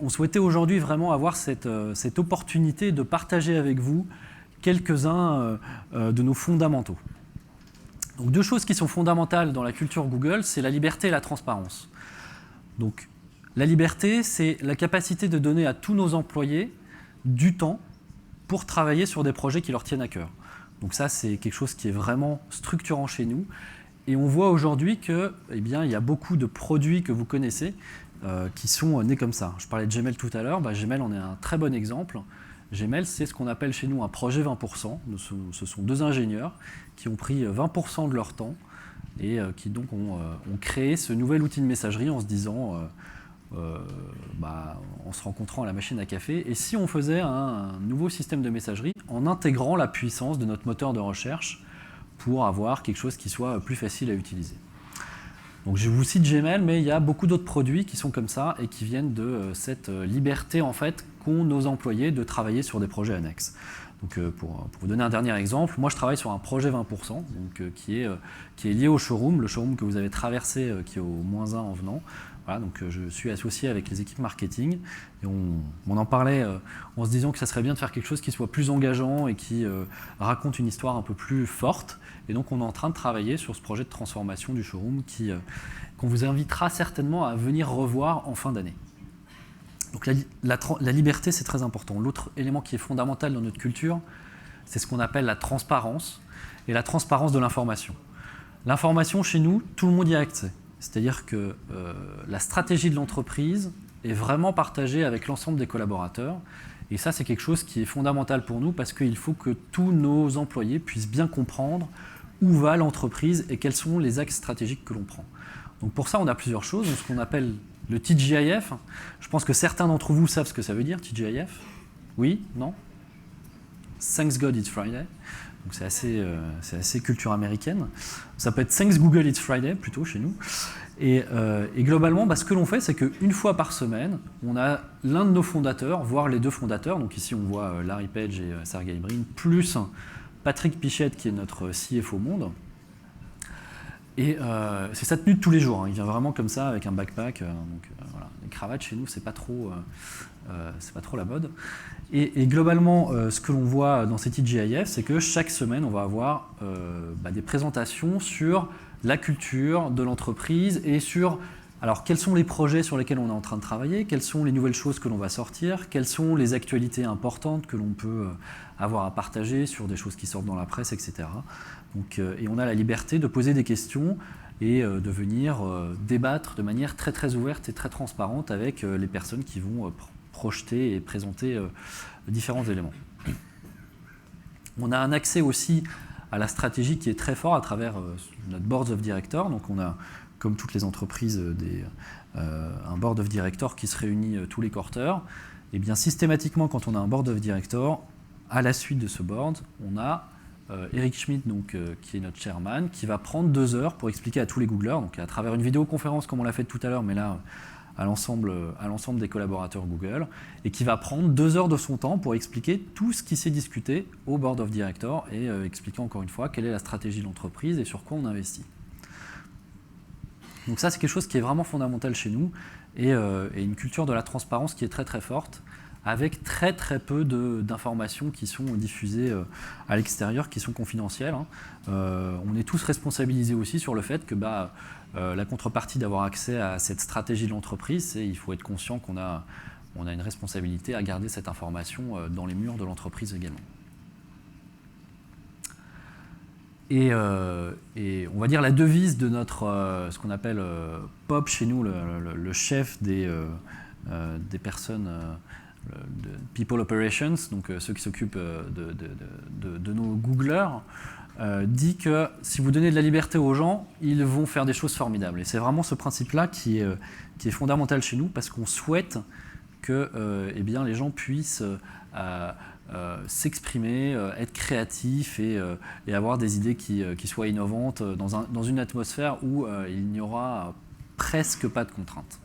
on souhaitait aujourd'hui vraiment avoir cette opportunité de partager avec vous quelques-uns de nos fondamentaux. Donc, deux choses qui sont fondamentales dans la culture Google, c'est la liberté et la transparence. Donc, la liberté, c'est la capacité de donner à tous nos employés du temps pour travailler sur des projets qui leur tiennent à cœur. Donc ça, c'est quelque chose qui est vraiment structurant chez nous. Et on voit aujourd'hui que, eh bien, il y a beaucoup de produits que vous connaissez qui sont nés comme ça. Je parlais de Gmail tout à l'heure. Gmail en est un très bon exemple. Gmail, c'est ce qu'on appelle chez nous un projet 20%. Ce sont deux ingénieurs qui ont pris 20% de leur temps et qui donc ont créé ce nouvel outil de messagerie en se disant, en se rencontrant à la machine à café, et si on faisait un nouveau système de messagerie en intégrant la puissance de notre moteur de recherche pour avoir quelque chose qui soit plus facile à utiliser. Donc je vous cite Gmail, mais il y a beaucoup d'autres produits qui sont comme ça et qui viennent de cette liberté en fait qu'ont nos employés de travailler sur des projets annexes. Donc pour vous donner un dernier exemple, moi je travaille sur un projet 20%, donc, qui est lié au showroom, le showroom que vous avez traversé qui est au -1 en venant. Voilà, donc je suis associé avec les équipes marketing et on en parlait en se disant que ça serait bien de faire quelque chose qui soit plus engageant et qui raconte une histoire un peu plus forte. Et donc on est en train de travailler sur ce projet de transformation du showroom qu'on vous invitera certainement à venir revoir en fin d'année. Donc la liberté, c'est très important. L'autre élément qui est fondamental dans notre culture, c'est ce qu'on appelle la transparence et la transparence de l'information. L'information, chez nous, tout le monde y a accès. C'est-à-dire que la stratégie de l'entreprise est vraiment partagée avec l'ensemble des collaborateurs. Et ça, c'est quelque chose qui est fondamental pour nous parce qu'il faut que tous nos employés puissent bien comprendre où va l'entreprise et quels sont les axes stratégiques que l'on prend. Donc pour ça, on a plusieurs choses. Donc, ce qu'on appelle le TGIF. Je pense que certains d'entre vous savent ce que ça veut dire, TGIF. Oui? Non? Thanks God It's Friday. Donc c'est assez culture américaine. Ça peut être Thanks Google It's Friday plutôt chez nous. Et globalement, ce que l'on fait, c'est qu'une fois par semaine, on a l'un de nos fondateurs, voire les deux fondateurs. Donc ici, on voit Larry Page et Sergey Brin, plus Patrick Pichette, qui est notre CFO monde. Et c'est sa tenue de tous les jours. Il vient vraiment comme ça, avec un backpack. Voilà. Les cravates, chez nous, c'est pas trop la mode. Et globalement, ce que l'on voit dans ces TGIF, c'est que chaque semaine, on va avoir des présentations sur la culture de l'entreprise et sur quels sont les projets sur lesquels on est en train de travailler, quelles sont les nouvelles choses que l'on va sortir, quelles sont les actualités importantes que l'on peut avoir à partager sur des choses qui sortent dans la presse, etc. Donc, et on a la liberté de poser des questions et de venir débattre de manière très très ouverte et très transparente avec les personnes qui vont projeter et présenter différents éléments. On a un accès aussi à la stratégie qui est très fort à travers notre Board of Directors. Donc on a, comme toutes les entreprises, un Board of Directors qui se réunit tous les quarters. Et bien systématiquement, quand on a un Board of Directors, à la suite de ce board, on a Eric Schmidt, qui est notre chairman, qui va prendre 2 heures pour expliquer à tous les Googlers, donc à travers une vidéoconférence comme on l'a fait tout à l'heure, mais là à l'ensemble des collaborateurs Google, et qui va prendre 2 heures de son temps pour expliquer tout ce qui s'est discuté au Board of Directors et expliquer encore une fois quelle est la stratégie de l'entreprise et sur quoi on investit. Donc ça, c'est quelque chose qui est vraiment fondamental chez nous et une culture de la transparence qui est très très forte, avec très très peu d'informations qui sont diffusées à l'extérieur, qui sont confidentielles. On est tous responsabilisés aussi sur le fait que la contrepartie d'avoir accès à cette stratégie de l'entreprise, c'est qu'il faut être conscient qu'on a une responsabilité à garder cette information dans les murs de l'entreprise également. Et on va dire la devise de notre, ce qu'on appelle POP chez nous, le chef des personnes, de People Operations, donc ceux qui s'occupent de nos Googlers, dit que si vous donnez de la liberté aux gens, ils vont faire des choses formidables. Et c'est vraiment ce principe-là qui est fondamental chez nous, parce qu'on souhaite que les gens puissent s'exprimer, être créatifs et avoir des idées qui soient innovantes dans une atmosphère où il n'y aura presque pas de contraintes.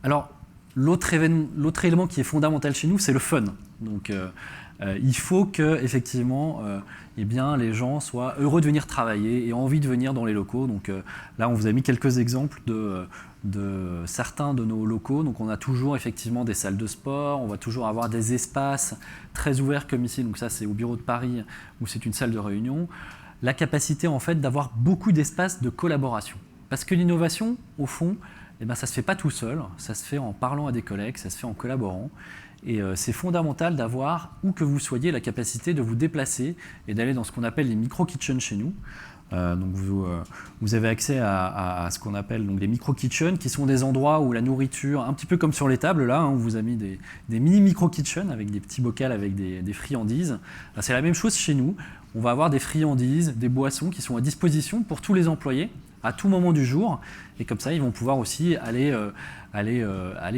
Alors, l'autre élément qui est fondamental chez nous, c'est le fun. Donc, il faut qu'effectivement, eh bien, les gens soient heureux de venir travailler et envie de venir dans les locaux. Donc là, on vous a mis quelques exemples de certains de nos locaux. Donc on a toujours effectivement des salles de sport, on va toujours avoir des espaces très ouverts comme ici. Donc ça, c'est au bureau de Paris où c'est une salle de réunion. La capacité en fait d'avoir beaucoup d'espaces de collaboration. Parce que l'innovation, au fond, eh ben, ça ne se fait pas tout seul, ça se fait en parlant à des collègues, ça se fait en collaborant. Et c'est fondamental d'avoir, où que vous soyez, la capacité de vous déplacer et d'aller dans ce qu'on appelle les micro-kitchens chez nous. Donc vous avez accès à ce qu'on appelle donc, des micro-kitchens, qui sont des endroits où la nourriture, un petit peu comme sur les tables, là, on vous a mis des mini micro-kitchens avec des petits bocals avec des friandises. C'est la même chose chez nous. On va avoir des friandises, des boissons qui sont à disposition pour tous les employés à tout moment du jour. Et comme ça, ils vont pouvoir aussi aller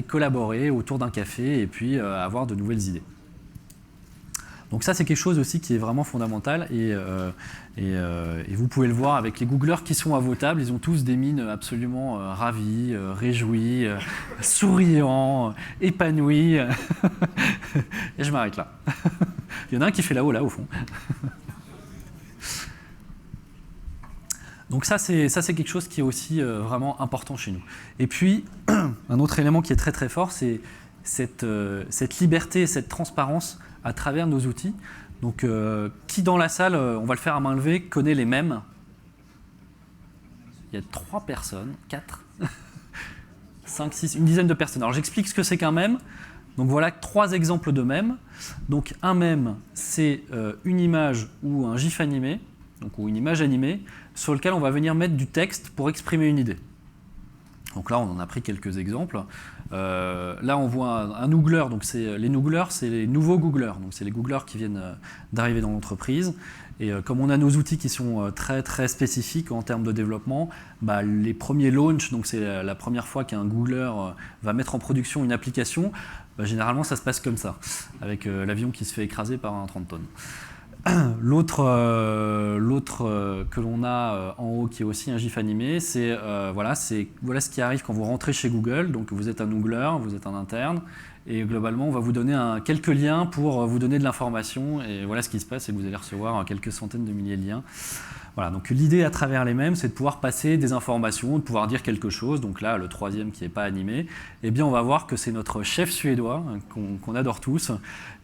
collaborer autour d'un café et puis avoir de nouvelles idées. Donc ça, c'est quelque chose aussi qui est vraiment fondamental et vous pouvez le voir avec les Googlers qui sont à vos tables. Ils ont tous des mines absolument ravis, réjouis, souriants, épanouis. Et je m'arrête là. Il y en a un qui fait là-haut, là, au fond. Donc ça, c'est quelque chose qui est aussi vraiment important chez nous. Et puis, un autre élément qui est très très fort, c'est cette liberté et cette transparence à travers nos outils. Donc, qui dans la salle, on va le faire à main levée, connaît les mêmes? Il y a 3 personnes, 4, 5, 6, une dizaine de personnes. Alors j'explique ce que c'est qu'un mème. Donc voilà 3 exemples de mèmes. Donc un mème, c'est une image ou un gif animé, donc, ou une image animée, sur lequel on va venir mettre du texte pour exprimer une idée. Donc là, on en a pris quelques exemples. Là, on voit un Googler. Donc les Googlers, c'est les nouveaux Googlers. Donc c'est les Googlers qui viennent d'arriver dans l'entreprise. Et comme on a nos outils qui sont très très spécifiques en termes de développement, bah, les premiers launch, donc c'est la première fois qu'un Googler va mettre en production une application, bah, généralement ça se passe comme ça, avec l'avion qui se fait écraser par un 30 tonnes. L'autre que l'on a en haut qui est aussi un GIF animé, c'est voilà ce qui arrive quand vous rentrez chez Google. Donc vous êtes un Googler, vous êtes un interne, et globalement on va vous donner quelques liens pour vous donner de l'information, et voilà ce qui se passe, c'est que vous allez recevoir quelques centaines de milliers de liens. Voilà, donc l'idée à travers les mèmes, c'est de pouvoir passer des informations, de pouvoir dire quelque chose. Donc là, le troisième qui n'est pas animé, eh bien on va voir que c'est notre chef suédois, qu'on adore tous.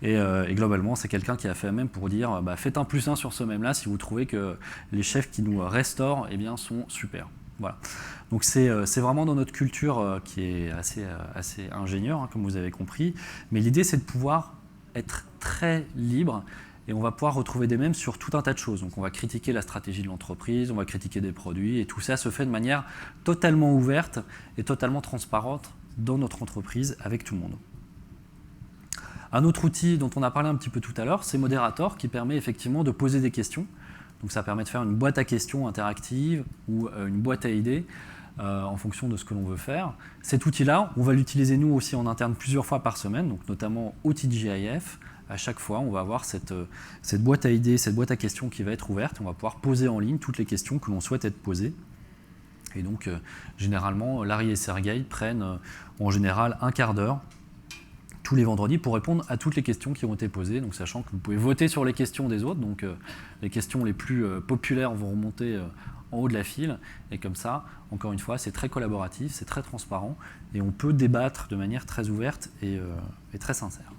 Et globalement, c'est quelqu'un qui a fait un mème pour dire bah, faites un +1 sur ce mème-là si vous trouvez que les chefs qui nous restaurent eh bien, sont super. Voilà. Donc c'est vraiment dans notre culture qui est assez ingénieure, hein, comme vous avez compris. Mais l'idée, c'est de pouvoir être très libre. Et on va pouvoir retrouver des mèmes sur tout un tas de choses. Donc on va critiquer la stratégie de l'entreprise, on va critiquer des produits, et tout ça se fait de manière totalement ouverte et totalement transparente dans notre entreprise avec tout le monde. Un autre outil dont on a parlé un petit peu tout à l'heure, c'est Moderator, qui permet effectivement de poser des questions. Donc ça permet de faire une boîte à questions interactive ou une boîte à idées en fonction de ce que l'on veut faire. Cet outil-là, on va l'utiliser nous aussi en interne plusieurs fois par semaine, donc notamment au TGIF. À chaque fois, on va avoir cette boîte à idées, cette boîte à questions qui va être ouverte. On va pouvoir poser en ligne toutes les questions que l'on souhaite être posées. Et donc, généralement, Larry et Sergey prennent en général un quart d'heure tous les vendredis pour répondre à toutes les questions qui ont été posées. Donc, sachant que vous pouvez voter sur les questions des autres. Donc, les questions les plus populaires vont remonter en haut de la file. Et comme ça, encore une fois, c'est très collaboratif, c'est très transparent. Et on peut débattre de manière très ouverte et très sincère.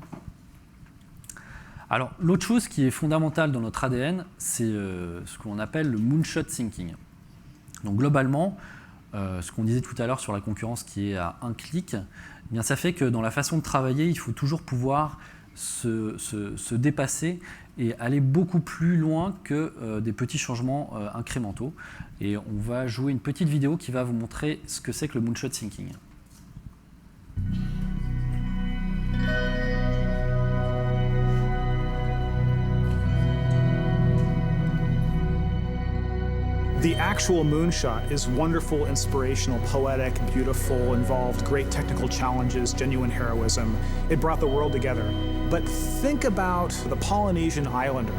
Alors, l'autre chose qui est fondamentale dans notre ADN, c'est ce qu'on appelle le moonshot thinking. Donc, globalement, ce qu'on disait tout à l'heure sur la concurrence qui est à un clic, eh bien, ça fait que dans la façon de travailler, il faut toujours pouvoir se dépasser et aller beaucoup plus loin que des petits changements incrémentaux. Et on va jouer une petite vidéo qui va vous montrer ce que c'est que le moonshot thinking. The actual moonshot is wonderful, inspirational, poetic, beautiful, involved great technical challenges, genuine heroism. It brought the world together. But think about the Polynesian islander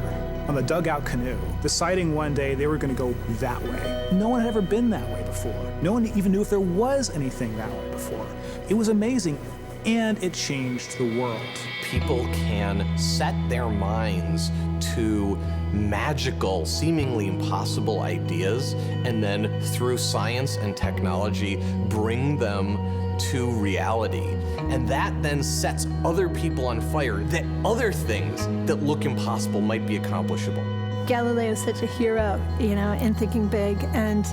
on the dugout canoe, deciding one day they were going to go that way. No one had ever been that way before. No one even knew if there was anything that way before. It was amazing. and it changed the world. People can set their minds to magical, seemingly impossible ideas, and then through science and technology, bring them to reality. And that then sets other people on fire, that other things that look impossible might be accomplishable. Galileo is such a hero, in thinking big, and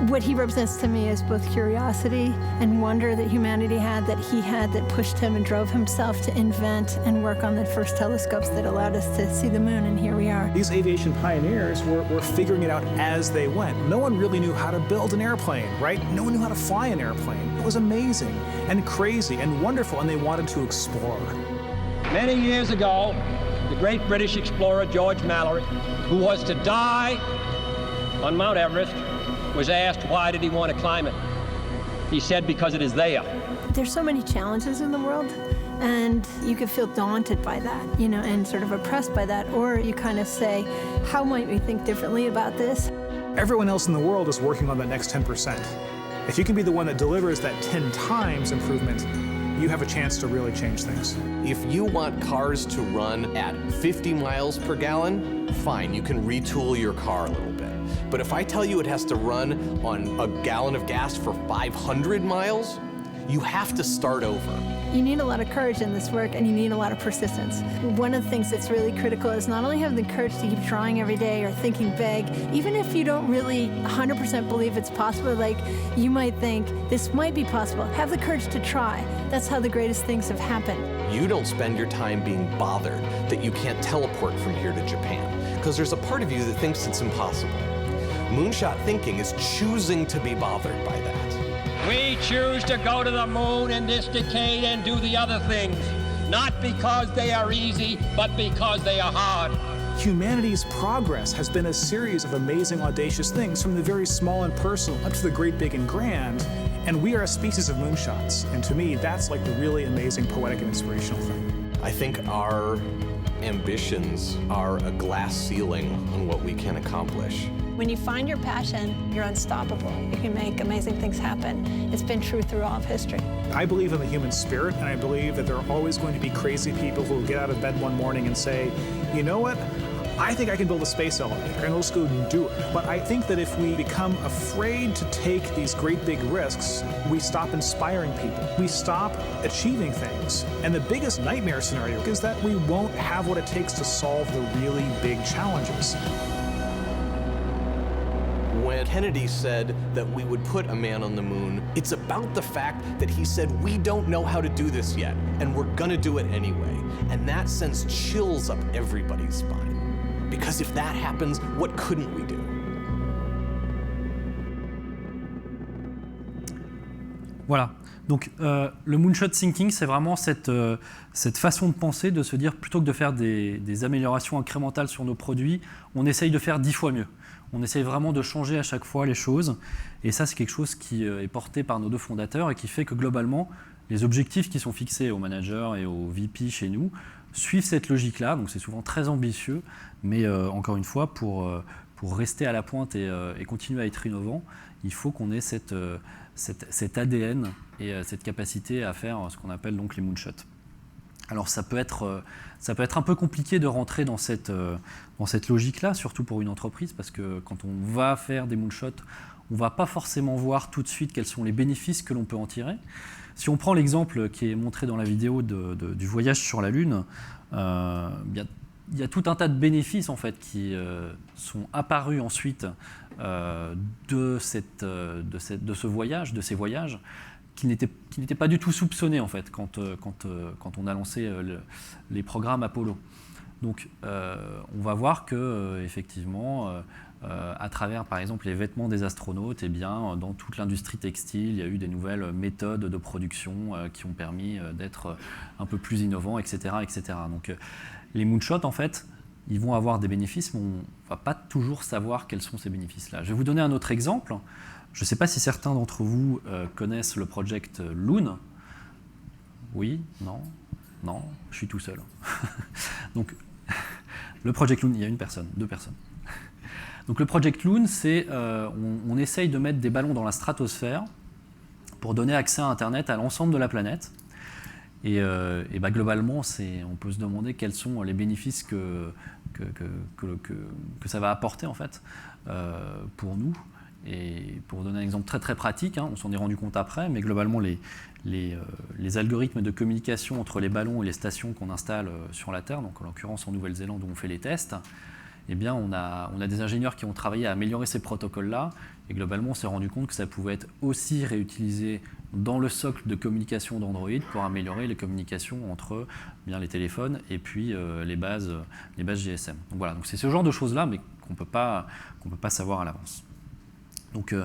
what he represents to me is both curiosity and wonder that humanity had, that pushed him and drove himself to invent and work on the first telescopes that allowed us to see the moon, and here we are. These aviation pioneers were figuring it out as they went. No one really knew how to build an airplane, right? No one knew how to fly an airplane. It was amazing and crazy and wonderful, and they wanted to explore. Many years ago, the great British explorer George Mallory, who was to die on Mount Everest, was asked why did he want to climb it. He said, because it is there. There's so many challenges in the world, and you can feel daunted by that, and sort of oppressed by that, or you kind of say, how might we think differently about this? Everyone else in the world is working on that next 10%. If you can be the one that delivers that 10 times improvement, you have a chance to really change things. If you want cars to run at 50 miles per gallon, fine, you can retool your car a little bit. But if I tell you it has to run on a gallon of gas for 500 miles, you have to start over. You need a lot of courage in this work, and you need a lot of persistence. One of the things that's really critical is not only having the courage to keep trying every day or thinking big, even if you don't really 100% believe it's possible, like you might think this might be possible, have the courage to try. That's how the greatest things have happened. You don't spend your time being bothered that you can't teleport from here to Japan, because there's a part of you that thinks it's impossible. Moonshot thinking is choosing to be bothered by that. We choose to go to the moon in this decade and do the other things, not because they are easy, but because they are hard. Humanity's progress has been a series of amazing, audacious things, from the very small and personal up to the great, big, and grand. And we are a species of moonshots. And to me, that's like the really amazing, poetic, and inspirational thing. I think our ambitions are a glass ceiling on what we can accomplish. When you find your passion, you're unstoppable. You can make amazing things happen. It's been true through all of history. I believe in the human spirit, and I believe that there are always going to be crazy people who will get out of bed one morning and say, you know what? I think I can build a space elevator, and let's go and do it. But I think that if we become afraid to take these great big risks, we stop inspiring people. We stop achieving things. And the biggest nightmare scenario is that we won't have what it takes to solve the really big challenges. When Kennedy said that we would put a man on the moon, it's about the fact that he said, we don't know how to do this yet, and we're gonna do it anyway. And that sends chills up everybody's spine. Because if that happens, what couldn't we do? Voilà. Donc le moonshot thinking, c'est vraiment cette façon de penser, de se dire plutôt que de faire des améliorations incrémentales sur nos produits, on essaye de faire 10 fois mieux. On essaye vraiment de changer à chaque fois les choses. Et ça, c'est quelque chose qui est porté par nos deux fondateurs et qui fait que globalement, les objectifs qui sont fixés aux managers et aux VP chez nous suivent cette logique-là. Donc c'est souvent très ambitieux, mais encore une fois, pour rester à la pointe et continuer à être innovant, il faut qu'on ait cet ADN et cette capacité à faire ce qu'on appelle donc les moonshots. Alors ça peut être un peu compliqué de rentrer dans cette logique-là, surtout pour une entreprise, parce que quand on va faire des moonshots, on ne va pas forcément voir tout de suite quels sont les bénéfices que l'on peut en tirer. Si on prend l'exemple qui est montré dans la vidéo du voyage sur la Lune, il y a tout un tas de bénéfices en fait, qui sont apparus ensuite de ce voyage, de ces voyages, qui n'étaient pas du tout soupçonnés en fait, quand on a lancé les programmes Apollo. Donc on va voir que effectivement, à travers par exemple les vêtements des astronautes, eh bien, dans toute l'industrie textile, il y a eu des nouvelles méthodes de production qui ont permis d'être un peu plus innovants, etc. etc. Donc les moonshots en fait, ils vont avoir des bénéfices, mais on ne va pas toujours savoir quels sont ces bénéfices-là. Je vais vous donner un autre exemple. Je ne sais pas si certains d'entre vous connaissent le Project Loon. Oui? Non? Non? Je suis tout seul. Donc, le Project Loon, il y a une personne, 2 personnes. Donc le Project Loon, c'est on essaye de mettre des ballons dans la stratosphère pour donner accès à Internet à l'ensemble de la planète. Et globalement, on peut se demander quels sont les bénéfices que ça va apporter en fait, pour nous. Et pour donner un exemple très très pratique, on s'en est rendu compte après, mais globalement les algorithmes de communication entre les ballons et les stations qu'on installe sur la Terre, donc en l'occurrence en Nouvelle-Zélande où on fait les tests, eh bien on a des ingénieurs qui ont travaillé à améliorer ces protocoles-là, et globalement on s'est rendu compte que ça pouvait être aussi réutilisé dans le socle de communication d'Android pour améliorer les communications entre les téléphones et puis les bases GSM. Donc voilà, donc c'est ce genre de choses-là, mais qu'on peut pas savoir à l'avance. Donc,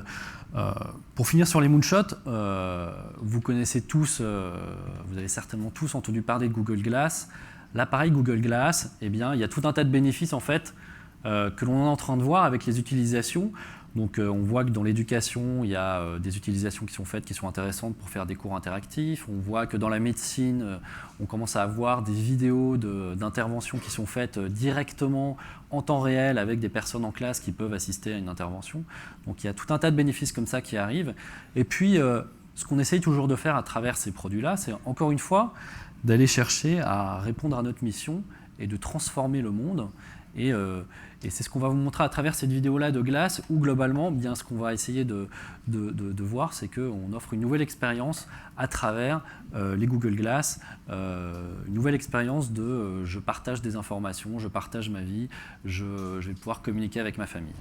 pour finir sur les moonshots, vous connaissez tous, vous avez certainement tous entendu parler de Google Glass. L'appareil Google Glass, eh bien, il y a tout un tas de bénéfices en fait, que l'on est en train de voir avec les utilisations. Donc, on voit que dans l'éducation, il y a des utilisations qui sont faites, qui sont intéressantes pour faire des cours interactifs. On voit que dans la médecine, on commence à avoir des vidéos d'interventions qui sont faites directement en temps réel avec des personnes en classe qui peuvent assister à une intervention. Donc, il y a tout un tas de bénéfices comme ça qui arrivent. Et puis, ce qu'on essaye toujours de faire à travers ces produits-là, c'est encore une fois d'aller chercher à répondre à notre mission et de transformer le monde. Et c'est ce qu'on va vous montrer à travers cette vidéo-là de Glass, où globalement, bien, ce qu'on va essayer de voir, c'est qu'on offre une nouvelle expérience à travers les Google Glass, une nouvelle expérience de je partage des informations, je partage ma vie, je vais pouvoir communiquer avec ma famille.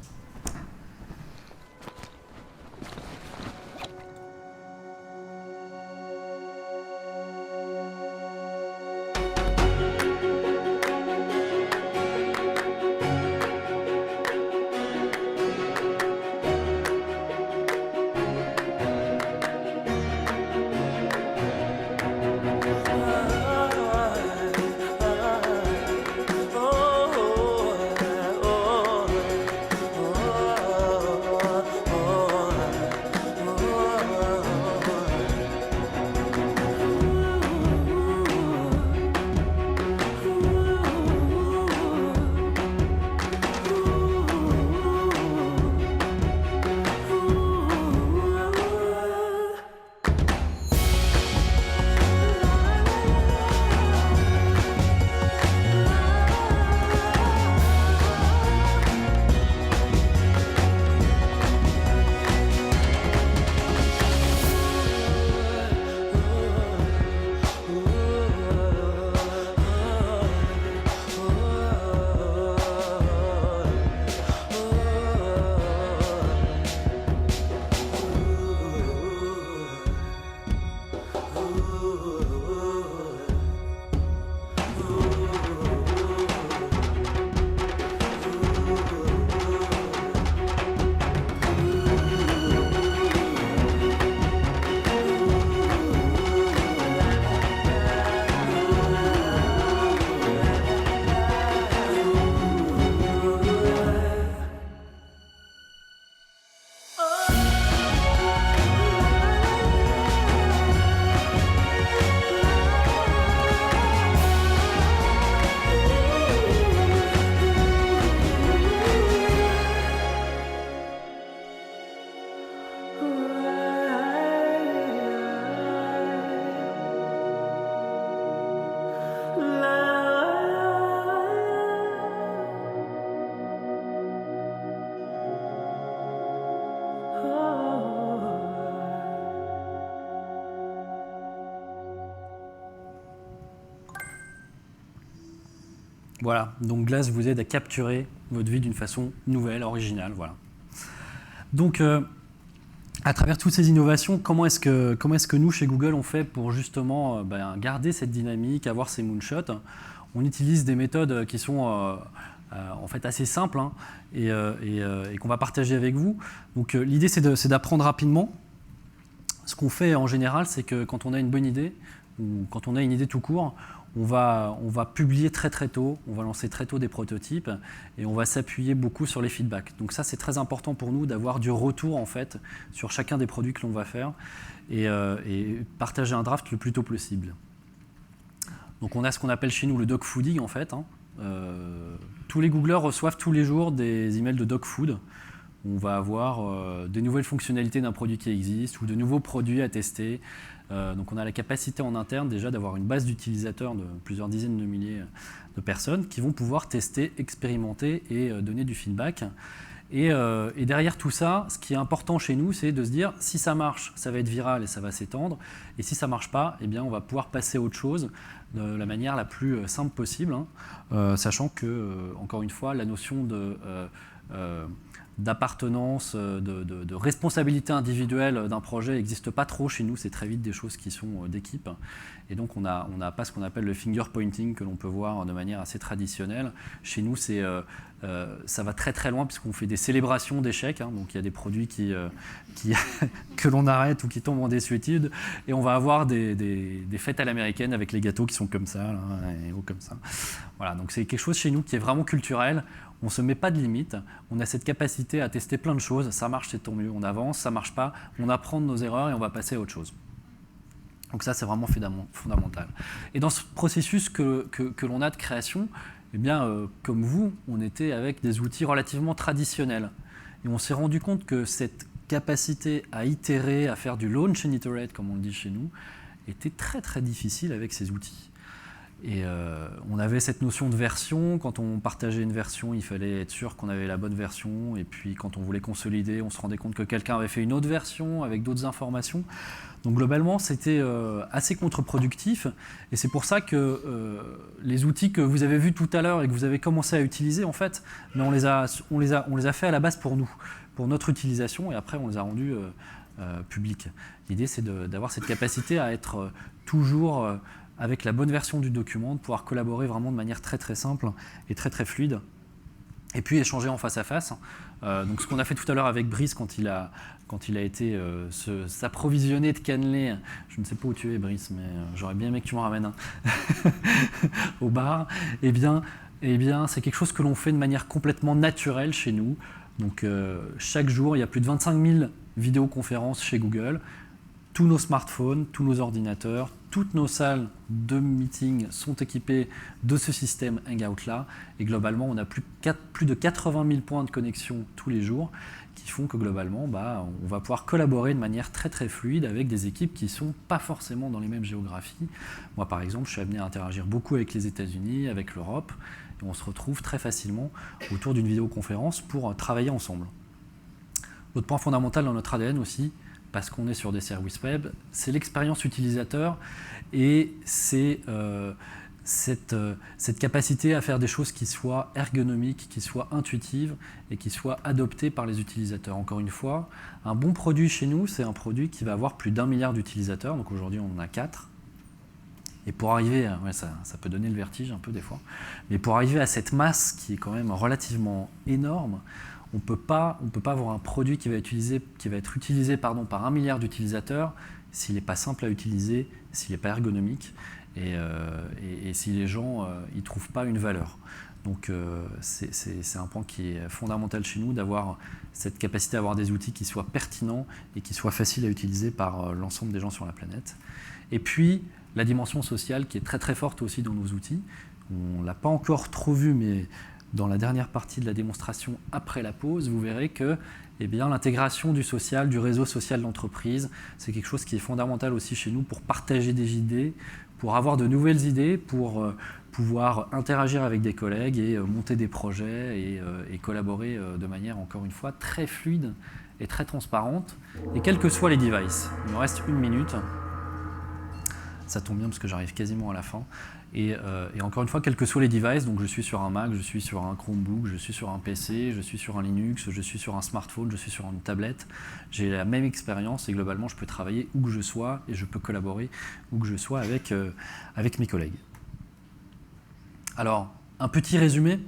Voilà, donc Glass vous aide à capturer votre vie d'une façon nouvelle, originale. Voilà. Donc, à travers toutes ces innovations, comment est-ce que nous, chez Google, on fait pour justement garder cette dynamique, avoir ces moonshots? On utilise des méthodes qui sont en fait assez simples et qu'on va partager avec vous. Donc, l'idée, c'est d'apprendre rapidement. Ce qu'on fait en général, c'est que quand on a une bonne idée, ou quand on a une idée tout court, on va publier très très tôt, on va lancer très tôt des prototypes et on va s'appuyer beaucoup sur les feedbacks. Donc ça, c'est très important pour nous d'avoir du retour en fait sur chacun des produits que l'on va faire et partager un draft le plus tôt possible. Donc on a ce qu'on appelle chez nous le dog fooding en fait. Tous les Googlers reçoivent tous les jours des emails de dog food. où on va avoir des nouvelles fonctionnalités d'un produit qui existe ou de nouveaux produits à tester. Donc on a la capacité en interne déjà d'avoir une base d'utilisateurs de plusieurs dizaines de milliers de personnes qui vont pouvoir tester, expérimenter et donner du feedback. Et derrière tout ça, ce qui est important chez nous, c'est de se dire si ça marche, ça va être viral et ça va s'étendre. Et si ça ne marche pas, eh bien, on va pouvoir passer à autre chose de la manière la plus simple possible, sachant que, encore une fois, la notion d'appartenance, de responsabilité individuelle d'un projet n'existe pas trop chez nous. C'est très vite des choses qui sont d'équipe. Et donc, on n'a pas ce qu'on appelle le finger pointing que l'on peut voir de manière assez traditionnelle. Chez nous, ça va très très loin puisqu'on fait des célébrations d'échecs. Donc, il y a des produits que l'on arrête ou qui tombent en désuétude. Et on va avoir des fêtes à l'américaine avec les gâteaux qui sont comme ça, là, et hauts comme ça. Voilà, donc c'est quelque chose chez nous qui est vraiment culturel. On ne se met pas de limite, on a cette capacité à tester plein de choses, ça marche, c'est tant mieux, on avance, ça ne marche pas, on apprend de nos erreurs et on va passer à autre chose. Donc ça, c'est vraiment fondamental. Et dans ce processus que l'on a de création, eh bien, comme vous, on était avec des outils relativement traditionnels. Et on s'est rendu compte que cette capacité à itérer, à faire du launch and iterate, comme on le dit chez nous, était très très difficile avec ces outils. Et on avait cette notion de version. Quand on partageait une version, il fallait être sûr qu'on avait la bonne version. Et puis quand on voulait consolider, on se rendait compte que quelqu'un avait fait une autre version avec d'autres informations. Donc globalement, c'était assez contre-productif. Et c'est pour ça que les outils que vous avez vus tout à l'heure et que vous avez commencé à utiliser, en fait, mais on les a fait à la base pour nous, pour notre utilisation. Et après, on les a rendus publics. L'idée, c'est d'avoir cette capacité à être toujours... avec la bonne version du document, de pouvoir collaborer vraiment de manière très très simple et très très fluide. Et puis échanger en face à face. Donc ce qu'on a fait tout à l'heure avec Brice quand il a été s'approvisionner de cannelés. Je ne sais pas où tu es, Brice, mais j'aurais bien aimé que tu m'en ramènes un au bar. Eh bien, c'est quelque chose que l'on fait de manière complètement naturelle chez nous. Donc chaque jour, il y a plus de 25 000 vidéoconférences chez Google. Tous nos smartphones, tous nos ordinateurs, toutes nos salles de meeting sont équipées de ce système Hangout-là. Et globalement, on a plus de 80 000 points de connexion tous les jours qui font que globalement, on va pouvoir collaborer de manière très très fluide avec des équipes qui ne sont pas forcément dans les mêmes géographies. Moi, par exemple, je suis amené à interagir beaucoup avec les États-Unis, avec l'Europe. Et on se retrouve très facilement autour d'une vidéoconférence pour travailler ensemble. L'autre point fondamental dans notre ADN aussi, parce qu'on est sur des services web, c'est l'expérience utilisateur et c'est cette capacité à faire des choses qui soient ergonomiques, qui soient intuitives et qui soient adoptées par les utilisateurs. Encore une fois, un bon produit chez nous, c'est un produit qui va avoir plus d'1 milliard d'utilisateurs, donc aujourd'hui on en a 4. Et pour arriver, ça peut donner le vertige un peu des fois, mais pour arriver à cette masse qui est quand même relativement énorme, on ne peut pas avoir un produit qui va être utilisé par 1 milliard d'utilisateurs s'il n'est pas simple à utiliser, s'il n'est pas ergonomique et si les gens n'y trouvent pas une valeur. Donc c'est un point qui est fondamental chez nous, d'avoir cette capacité à avoir des outils qui soient pertinents et qui soient faciles à utiliser par l'ensemble des gens sur la planète. Et puis la dimension sociale qui est très très forte aussi dans nos outils. On ne l'a pas encore trop vu, mais dans la dernière partie de la démonstration après la pause, vous verrez que l'intégration du social, du réseau social d'entreprise, c'est quelque chose qui est fondamental aussi chez nous pour partager des idées, pour avoir de nouvelles idées, pour pouvoir interagir avec des collègues et monter des projets et collaborer de manière, encore une fois, très fluide et très transparente. Et quels que soient les devices, il me reste 1 minute. Ça tombe bien parce que j'arrive quasiment à la fin. Et encore une fois, quels que soient les devices, donc je suis sur un Mac, je suis sur un Chromebook, je suis sur un PC, je suis sur un Linux, je suis sur un smartphone, je suis sur une tablette, j'ai la même expérience et globalement je peux travailler où que je sois et je peux collaborer où que je sois avec mes collègues. Alors, un petit résumé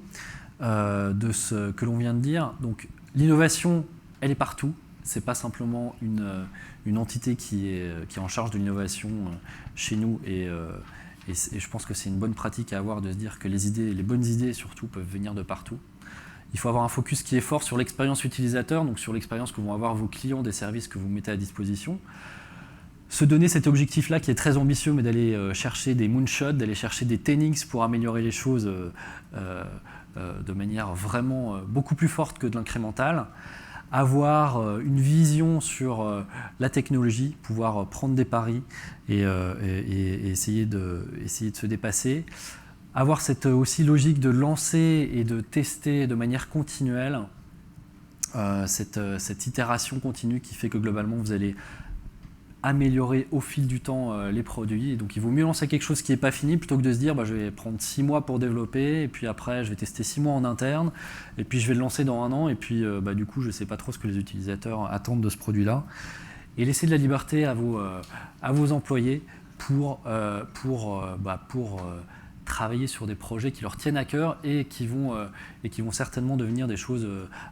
de ce que l'on vient de dire. Donc, l'innovation, elle est partout. Ce n'est pas simplement une entité qui est en charge de l'innovation chez nous et je pense que c'est une bonne pratique à avoir de se dire que les bonnes idées surtout peuvent venir de partout. Il faut avoir un focus qui est fort sur l'expérience utilisateur, donc sur l'expérience que vont avoir vos clients des services que vous mettez à disposition. Se donner cet objectif-là qui est très ambitieux, mais d'aller chercher des moonshots, d'aller chercher des 10x pour améliorer les choses de manière vraiment beaucoup plus forte que de l'incrémental. avoir une vision sur la technologie, pouvoir prendre des paris et essayer de se dépasser. Avoir cette aussi logique de lancer et de tester de manière continuelle, cette itération continue qui fait que globalement vous allez améliorer au fil du temps les produits. Et donc il vaut mieux lancer quelque chose qui n'est pas fini plutôt que de se dire je vais prendre 6 mois pour développer et puis après je vais tester 6 mois en interne et puis je vais le lancer dans 1 an et puis du coup je ne sais pas trop ce que les utilisateurs attendent de ce produit-là. Et laisser de la liberté à vos employés pour travailler sur des projets qui leur tiennent à cœur et qui vont certainement devenir des choses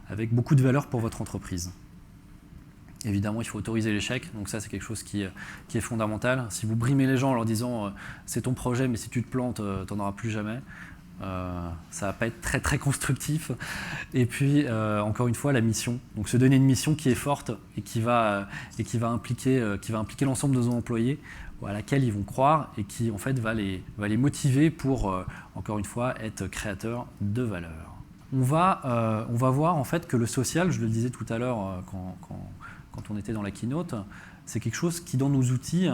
avec beaucoup de valeur pour votre entreprise. Évidemment, il faut autoriser l'échec, donc ça c'est quelque chose qui est fondamental. Si vous brimez les gens en leur disant c'est ton projet, mais si tu te plantes, tu n'en auras plus jamais, ça ne va pas être très très constructif. Et puis, encore une fois, la mission. Donc se donner une mission qui est forte et qui va impliquer l'ensemble de nos employés, à laquelle ils vont croire et qui en fait va les motiver pour, encore une fois, être créateurs de valeur. On va voir en fait que le social, je le disais tout à l'heure quand on était dans la keynote, c'est quelque chose qui dans nos outils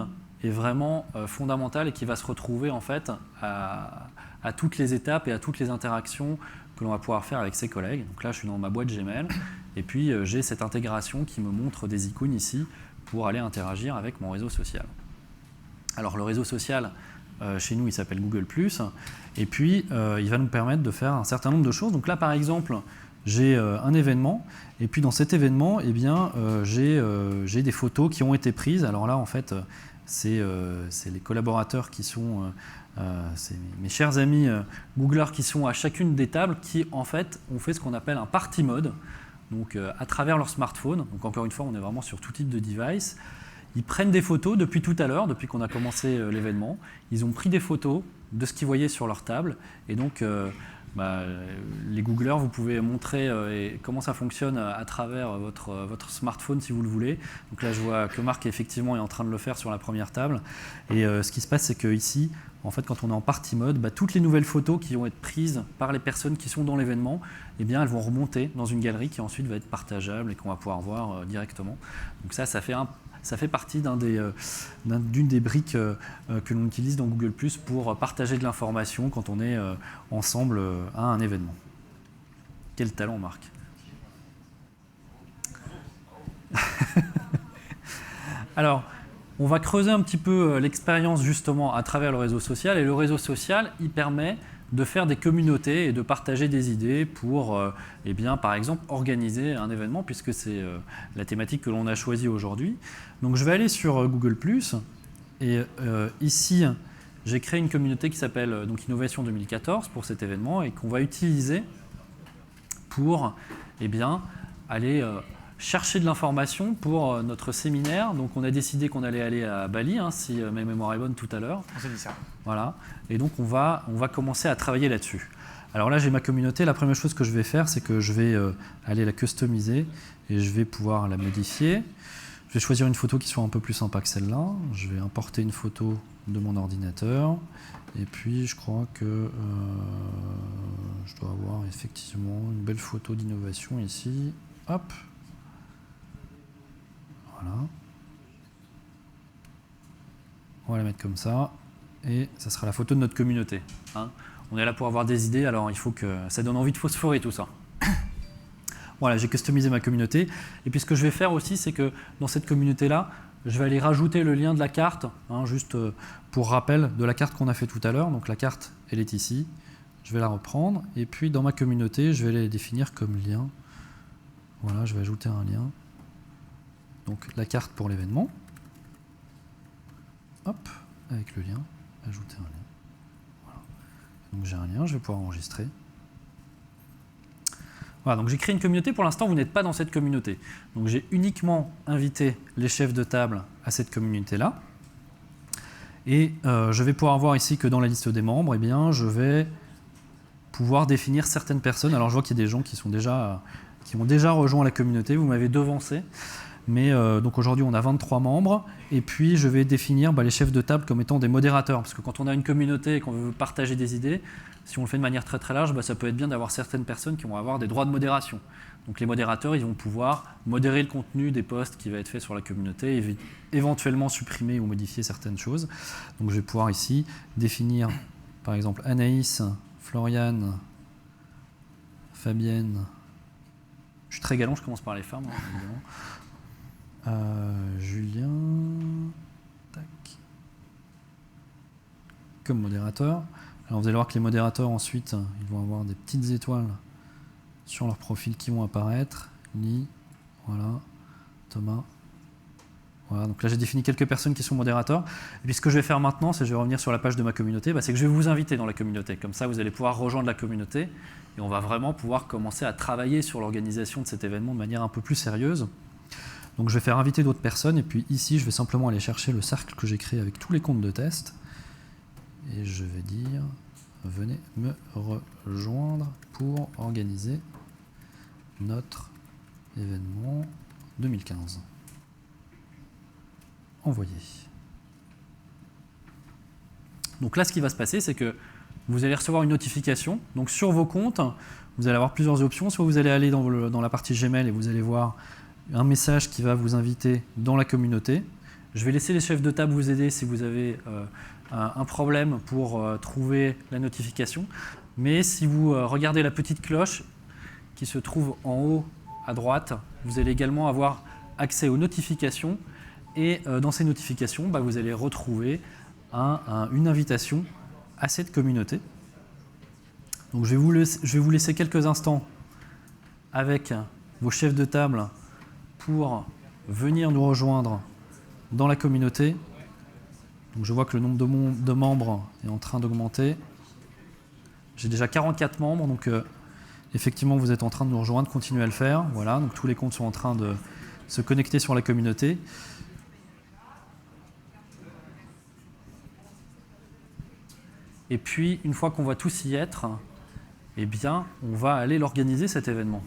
est vraiment fondamental et qui va se retrouver en fait à toutes les étapes et à toutes les interactions que l'on va pouvoir faire avec ses collègues. Donc là, je suis dans ma boîte Gmail et puis j'ai cette intégration qui me montre des icônes ici pour aller interagir avec mon réseau social. Alors le réseau social, chez nous, il s'appelle Google+, et puis il va nous permettre de faire un certain nombre de choses. Donc là, par exemple, j'ai un événement, et puis dans cet événement, eh bien, j'ai des photos qui ont été prises. Alors là, en fait, c'est les collaborateurs qui sont, c'est mes chers amis Googlers qui sont à chacune des tables, qui en fait ont fait ce qu'on appelle un party mode, donc à travers leur smartphone. Donc encore une fois, on est vraiment sur tout type de device. Ils prennent des photos depuis tout à l'heure, depuis qu'on a commencé l'événement. Ils ont pris des photos de ce qu'ils voyaient sur leur table. Et donc, les Googlers, vous pouvez montrer comment ça fonctionne à travers votre smartphone si vous le voulez. Donc là, je vois que Marc effectivement est en train de le faire sur la première table. Et ce qui se passe, c'est qu'ici, en fait, quand on est en party mode, toutes les nouvelles photos qui vont être prises par les personnes qui sont dans l'événement, eh bien, elles vont remonter dans une galerie qui ensuite va être partageable et qu'on va pouvoir voir directement. Donc ça fait partie d'une des briques que l'on utilise dans Google+, pour partager de l'information quand on est ensemble à un événement. Quel talent, Marc. Alors, on va creuser un petit peu l'expérience justement à travers le réseau social. Et le réseau social, il permet de faire des communautés et de partager des idées pour, par exemple, organiser un événement, puisque c'est la thématique que l'on a choisie aujourd'hui. Donc je vais aller sur Google+, et ici, j'ai créé une communauté qui s'appelle Innovation 2014 pour cet événement et qu'on va utiliser pour aller chercher de l'information pour notre séminaire. Donc on a décidé qu'on allait aller à Bali, si ma mémoire est bonne tout à l'heure. On s'est dit ça. Voilà. Et donc on va commencer à travailler là-dessus. Alors là, j'ai ma communauté. La première chose que je vais faire, c'est que je vais aller la customiser et je vais pouvoir la modifier. Je vais choisir une photo qui soit un peu plus sympa que celle-là. Je vais importer une photo de mon ordinateur. Et puis, je crois que je dois avoir effectivement une belle photo d'innovation ici. Hop. Voilà. On va la mettre comme ça. Et ça sera la photo de notre communauté. On est là pour avoir des idées, alors il faut que ça donne envie de phosphorer tout ça. Voilà, j'ai customisé ma communauté. Et puis ce que je vais faire aussi, c'est que dans cette communauté-là, je vais aller rajouter le lien de la carte, juste pour rappel de la carte qu'on a fait tout à l'heure. Donc la carte, elle est ici. Je vais la reprendre. Et puis dans ma communauté, je vais la définir comme lien. Voilà, je vais ajouter un lien. Donc la carte pour l'événement. Hop, avec le lien, ajouter un lien. Voilà. Donc j'ai un lien, je vais pouvoir enregistrer. Voilà, donc j'ai créé une communauté. Pour l'instant, vous n'êtes pas dans cette communauté. Donc j'ai uniquement invité les chefs de table à cette communauté-là. Et je vais pouvoir voir ici que dans la liste des membres, je vais pouvoir définir certaines personnes. Alors je vois qu'il y a des gens qui ont déjà rejoint la communauté. Vous m'avez devancé. Mais donc aujourd'hui, on a 23 membres. Et puis, je vais définir les chefs de table comme étant des modérateurs. Parce que quand on a une communauté et qu'on veut partager des idées, si on le fait de manière très très large, ça peut être bien d'avoir certaines personnes qui vont avoir des droits de modération. Donc les modérateurs, ils vont pouvoir modérer le contenu des posts qui va être fait sur la communauté et éventuellement supprimer ou modifier certaines choses. Donc je vais pouvoir ici définir, par exemple, Anaïs, Floriane, Fabienne. Je suis très galant, je commence par les femmes, évidemment. Julien, tac, comme modérateur. Alors vous allez voir que les modérateurs ensuite, ils vont avoir des petites étoiles sur leur profil qui vont apparaître. Lee, voilà, Thomas. Voilà, donc là j'ai défini quelques personnes qui sont modérateurs. Et puis ce que je vais faire maintenant, c'est que je vais revenir sur la page de ma communauté, c'est que je vais vous inviter dans la communauté. Comme ça, vous allez pouvoir rejoindre la communauté et on va vraiment pouvoir commencer à travailler sur l'organisation de cet événement de manière un peu plus sérieuse. Donc je vais faire inviter d'autres personnes et puis ici je vais simplement aller chercher le cercle que j'ai créé avec tous les comptes de test et je vais dire venez me rejoindre pour organiser notre événement 2015. Envoyer. Donc là ce qui va se passer c'est que vous allez recevoir une notification. Donc sur vos comptes vous allez avoir plusieurs options. Soit vous allez aller dans la partie Gmail et vous allez voir un message qui va vous inviter dans la communauté. Je vais laisser les chefs de table vous aider si vous avez un problème pour trouver la notification. Mais si vous regardez la petite cloche qui se trouve en haut à droite, vous allez également avoir accès aux notifications. Et dans ces notifications, vous allez retrouver une invitation à cette communauté. Donc je vais vous laisser quelques instants avec vos chefs de table pour venir nous rejoindre dans la communauté. Donc je vois que le nombre de membres est en train d'augmenter. J'ai déjà 44 membres, donc effectivement vous êtes en train de nous rejoindre, continuez à le faire. Voilà, donc tous les comptes sont en train de se connecter sur la communauté. Et puis, une fois qu'on va tous y être, eh bien, on va aller l'organiser cet événement.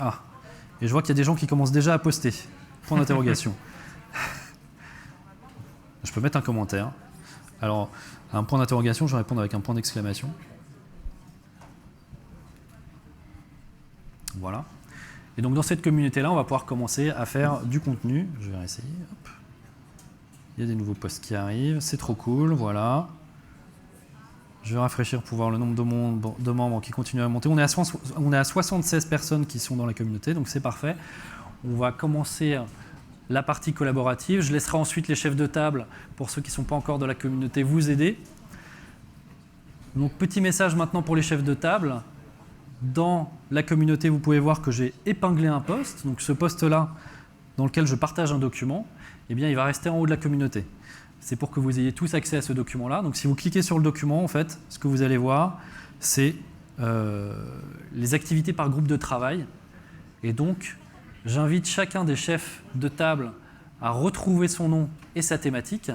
Ah, et je vois qu'il y a des gens qui commencent déjà à poster. Point d'interrogation. Je peux mettre un commentaire. Alors, à un point d'interrogation, je vais répondre avec un point d'exclamation. Voilà. Et donc dans cette communauté-là, on va pouvoir commencer à faire du contenu. Je vais essayer. Hop. Il y a des nouveaux posts qui arrivent. C'est trop cool. Voilà. Je vais rafraîchir pour voir le nombre de membres qui continuent à monter. On est à 76 personnes qui sont dans la communauté, donc c'est parfait. On va commencer la partie collaborative. Je laisserai ensuite les chefs de table, pour ceux qui ne sont pas encore dans la communauté, vous aider. Donc petit message maintenant pour les chefs de table. Dans la communauté, vous pouvez voir que j'ai épinglé un post. Donc ce post-là, dans lequel je partage un document, eh bien, il va rester en haut de la communauté. C'est pour que vous ayez tous accès à ce document-là. Donc si vous cliquez sur le document, en fait, ce que vous allez voir, c'est les activités par groupe de travail. Et donc, j'invite chacun des chefs de table à retrouver son nom et sa thématique.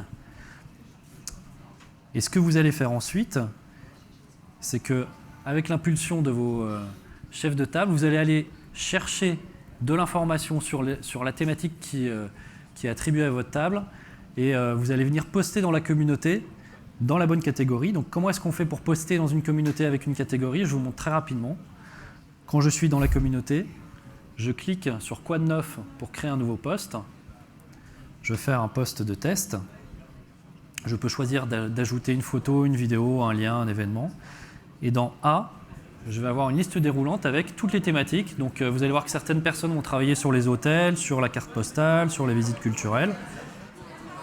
Et ce que vous allez faire ensuite, c'est que avec l'impulsion de vos chefs de table, vous allez aller chercher de l'information sur la thématique qui est attribuée à votre table et vous allez venir poster dans la communauté dans la bonne catégorie. Donc comment est-ce qu'on fait pour poster dans une communauté avec une catégorie? Je vous montre très rapidement. Quand je suis dans la communauté, je clique sur Quoi de neuf pour créer un nouveau post. Je vais faire un post de test. Je peux choisir d'ajouter une photo, une vidéo, un lien, un événement. Et dans A, je vais avoir une liste déroulante avec toutes les thématiques. Donc vous allez voir que certaines personnes vont travailler sur les hôtels, sur la carte postale, sur les visites culturelles.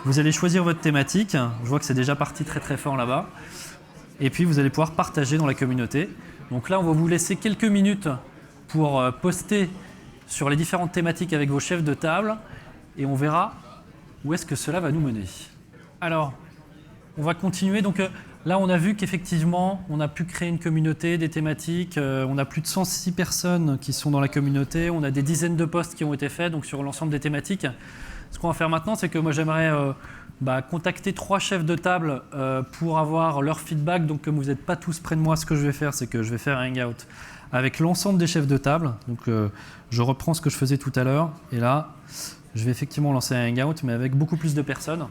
Vous allez choisir votre thématique. Je vois que c'est déjà parti très très fort là-bas. Et puis vous allez pouvoir partager dans la communauté. Donc là, on va vous laisser quelques minutes pour poster sur les différentes thématiques avec vos chefs de table. Et on verra où est-ce que cela va nous mener. Alors, on va continuer. Donc là, on a vu qu'effectivement, on a pu créer une communauté, des thématiques. On a plus de 106 personnes qui sont dans la communauté. On a des dizaines de posts qui ont été faits donc sur l'ensemble des thématiques. ce qu'on va faire maintenant, c'est que moi j'aimerais contacter 3 chefs de table pour avoir leur feedback. Donc comme vous n'êtes pas tous près de moi, ce que je vais faire, c'est que je vais faire un hangout avec l'ensemble des chefs de table. Donc je reprends ce que je faisais tout à l'heure. Et là, je vais effectivement lancer un hangout, mais avec beaucoup plus de personnes.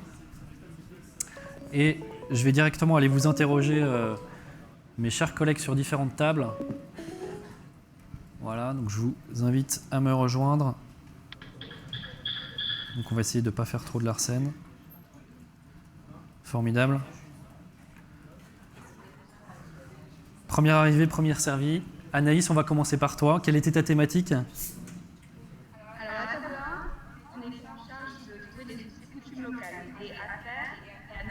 Et je vais directement aller vous interroger mes chers collègues sur différentes tables. Voilà, donc je vous invite à me rejoindre. Donc on va essayer de ne pas faire trop de l'arsène. Formidable. Première arrivée, première servie. Anaïs, on va commencer par toi. Quelle était ta thématique ? Alors, à table 1, on est en charge de trouver des coutumes locales, et à faire et à ne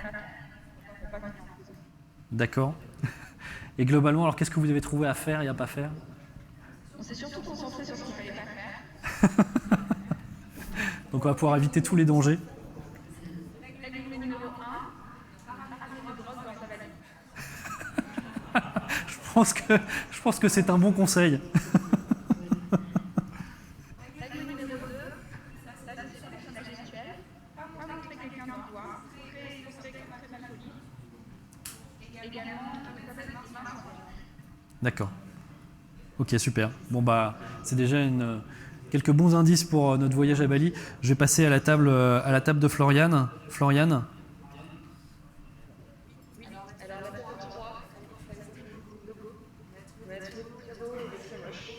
pas faire. D'accord. Et globalement, alors qu'est-ce que vous avez trouvé à faire et à ne pas faire ? On s'est surtout concentré sur ce qu'il ne fallait pas faire. Donc on va pouvoir éviter tous les dangers. Règle numéro 1, parler de drogue dans sa valise. Je pense que c'est un bon conseil. Règle numéro 2, la sélection de la gestuelle, pas montrer quelqu'un du doigt, créer son spectre très mal poli. Également, D'accord. Ok, super. Bon c'est déjà quelques bons indices pour notre voyage à Bali. Je vais passer à la table de Floriane. Floriane. Alors, la numéro 3, va être très beau et très moche.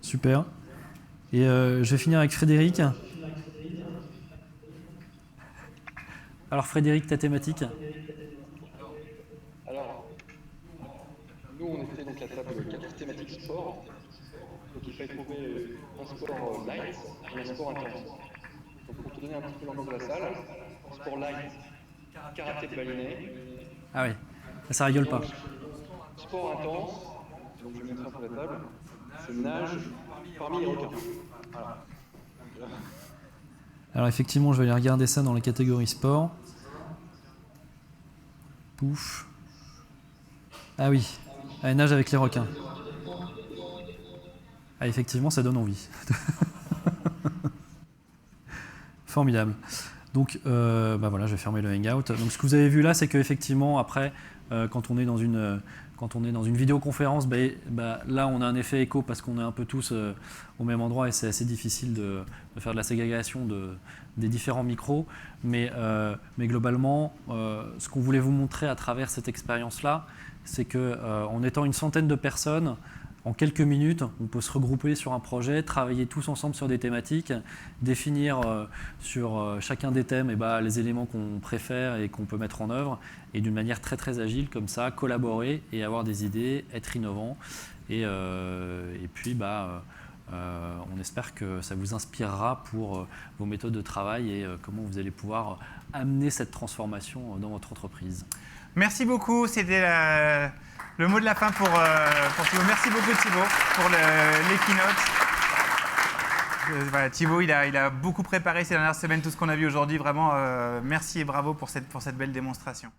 Super. Et je vais finir avec Frédéric. Alors Frédéric, ta thématique ? Alors, nous on était donc la table 4 thématiques sport. Donc il fallait trouver un sport light et un sport intense. Donc pour te donner un petit peu l'ambiance de la salle, sport light, karaté de baïonné. Ah oui, ça rigole pas. Sport intense, donc je vais mettre un peu la table, c'est nage parmi les requins. Voilà. Alors effectivement, je vais aller regarder ça dans la catégorie sport. Pouf. Ah oui, elle nage avec les requins. Ah effectivement, ça donne envie. Formidable. Donc voilà, je vais fermer le hangout. Donc ce que vous avez vu là, c'est qu'effectivement, après, quand on est dans une vidéoconférence, là on a un effet écho parce qu'on est un peu tous au même endroit et c'est assez difficile de faire de la ségrégation des différents micros. Mais globalement, ce qu'on voulait vous montrer à travers cette expérience-là, c'est qu'en étant une centaine de personnes, en quelques minutes, on peut se regrouper sur un projet, travailler tous ensemble sur des thématiques, définir sur chacun des thèmes les éléments qu'on préfère et qu'on peut mettre en œuvre, et d'une manière très très agile comme ça, collaborer et avoir des idées, être innovant. Et puis on espère que ça vous inspirera pour vos méthodes de travail et comment vous allez pouvoir amener cette transformation dans votre entreprise. Merci beaucoup, c'était le mot de la fin pour Thibaut. Merci beaucoup Thibaut pour les keynotes. Voilà, Thibaut, il a beaucoup préparé ces dernières semaines tout ce qu'on a vu aujourd'hui. Vraiment, merci et bravo pour cette belle démonstration.